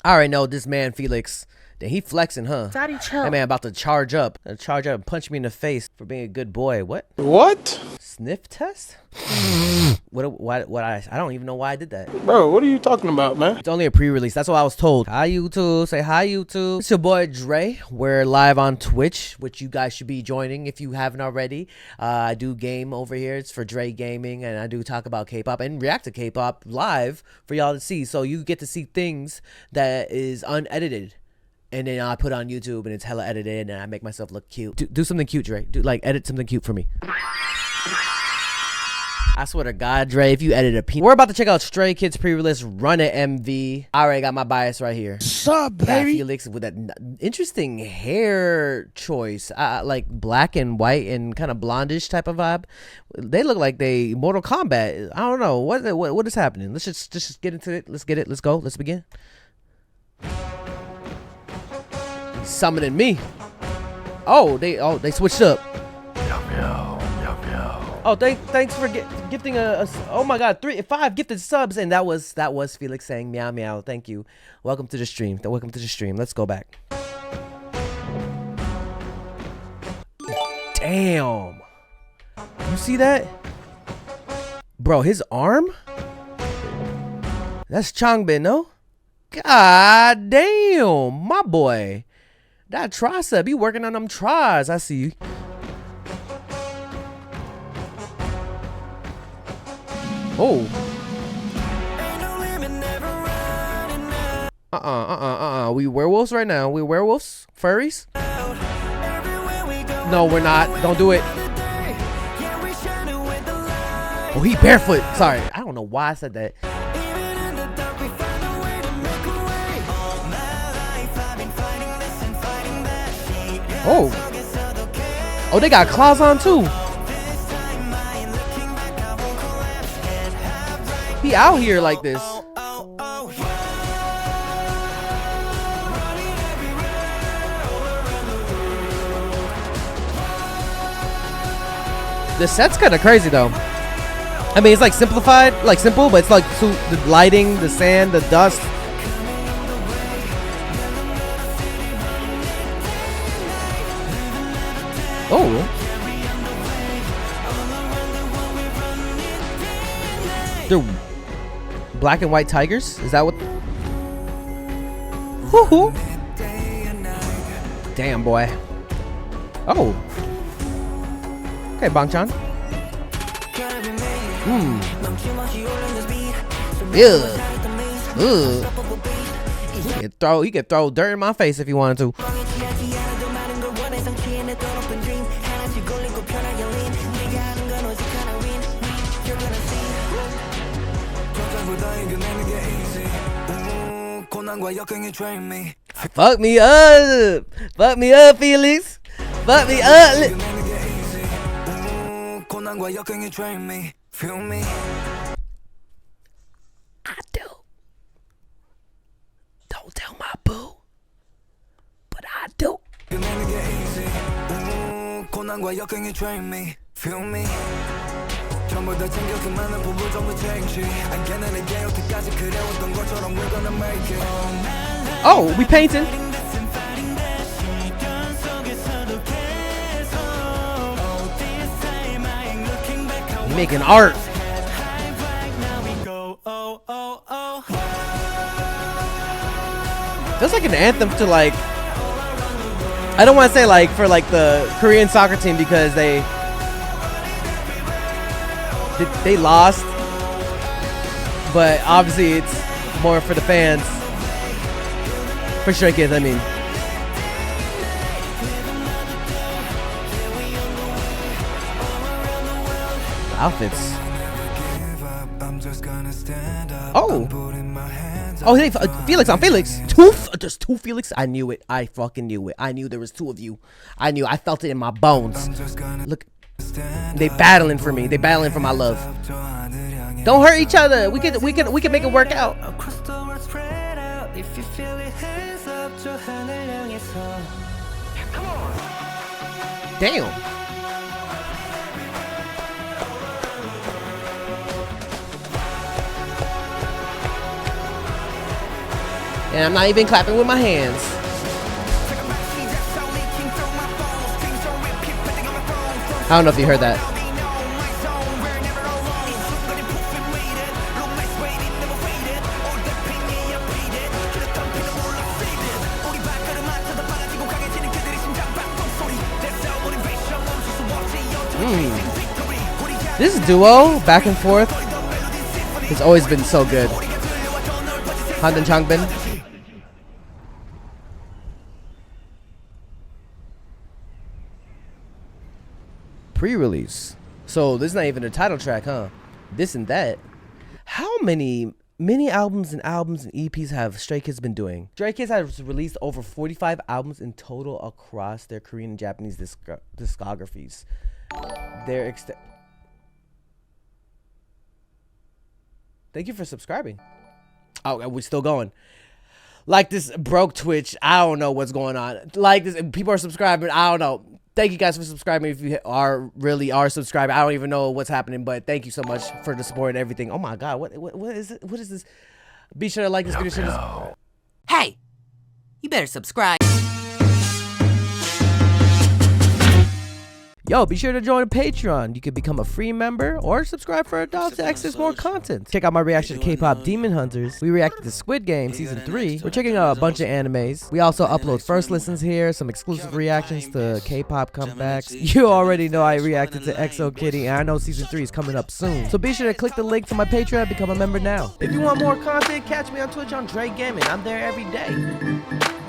I already know this man Felix. That he flexing, huh? Daddy, chill. That man about to charge up. Charge up and punch me in the face for being a good boy. What? What? Sniff test? I don't even know why I did that. Bro, what are you talking about, man? It's only a pre-release. That's what I was told. Hi, YouTube. Say hi, YouTube. It's your boy, Dre. We're live on Twitch, which you guys should be joining if you haven't already. I do game over here. It's for Dre Gaming, and I do talk about K-pop and react to K-pop live for y'all to see. So you get to see things that is unedited. And then I put it on YouTube and it's hella edited and I make myself look cute. Do something cute, Dre. Edit something cute for me. I swear to God, Dre, if you edit a piece. We're about to check out Stray Kids pre-release Run It MV. I already got my bias right here. Sup, baby? Felix with that interesting hair choice. Like black and white and kind of blondish type of vibe. They look like they Mortal Kombat. I don't know. What is happening? Let's just get into it. Let's get it. Let's go. Let's begin. Summoning me. They switched up. Oh, thanks for gifting a oh my God, 5 gifted subs, and that was Felix saying meow meow. Thank you. Welcome to the stream. Let's go back. Damn. You see that? Bro, his arm? That's Changbin, no? God damn, my boy. That tricep, you working on them tries. I see you. Oh. We werewolves right now. We werewolves? Furries? No, we're not. Don't do it. Oh, he barefoot. Sorry. I don't know why I said that. Oh, they got claws on too. He out here like this. The set's kind of crazy though. I mean, it's like simplified, like simple, but it's like the lighting, the sand, the dust. Oh. They're black and white tigers? Is that what? Woohoo. Damn, boy. Oh. Okay, Bangchan. Yeah. He could throw dirt in my face if he wanted to. Fuck me up. Fuck me up, Felix. Fuck me up. I do. Don't tell my boo. But I do. Oh, we painting. We making art. That's like an anthem to like, I don't want to say like for like the Korean soccer team because they lost, but obviously it's more for the fans. For Stray Kids, I mean. Outfits. Oh. Oh, hey, Felix on Felix. There's two Felix. I knew it. I fucking knew it. I knew there was two of you. I knew. I felt it in my bones. Look. They battling for me. They battling for my love. Don't hurt each other. We can make it work out. Damn. And I'm not even clapping with my hands. I don't know if you heard that. This duo, back and forth, has always been so good. Han and Changbin. Pre-release. So this is not even a title track, huh? This and that. How many albums and EPs have Stray Kids been doing? Stray Kids has released over 45 albums in total across their Korean and Japanese discographies. Thank you for subscribing. Oh, we're still going. Like this broke Twitch. I don't know what's going on. Like this, people are subscribing. I don't know. Thank you guys for subscribing. If you are subscribing, I don't even know what's happening, but thank you so much for the support and everything. Oh my God, what is it? What is this? Be sure to like this video. Hey, you better subscribe. Yo, be sure to join Patreon. You can become a free member or subscribe for adults to access more content. Check out my reaction to K-pop Demon Hunters. We reacted to Squid Game Season 3. We're checking out a bunch of animes. We also upload first listens here, some exclusive reactions to K-pop comebacks. You already know I reacted to EXO Kitty, and I know Season 3 is coming up soon. So be sure to click the link to my Patreon and become a member now. If you want more content, catch me on Twitch on JREKML. I'm there every day.